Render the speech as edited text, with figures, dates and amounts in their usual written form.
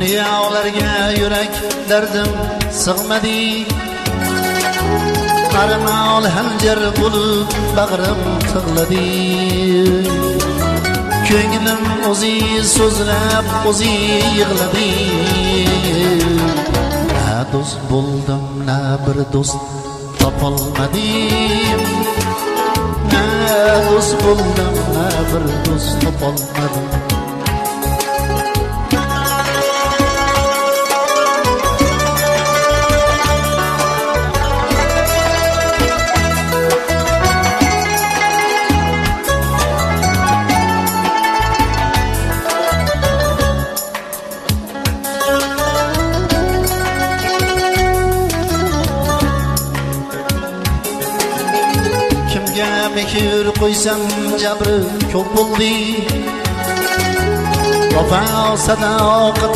Dunyolarga yurak dardim sig'madi, qarimol hanjar bo'lib bag'rim tig'ladi. Ko'nglim o'zi so'zlab o'zi yig'ladi. Na do'st bo'ldim, na bir do'st topolmadim. Na do'st bo'ldim, na bir do'st topolmadim. Mehir qo'ysam jabri ko'p bo'ldi, vafo sadoqat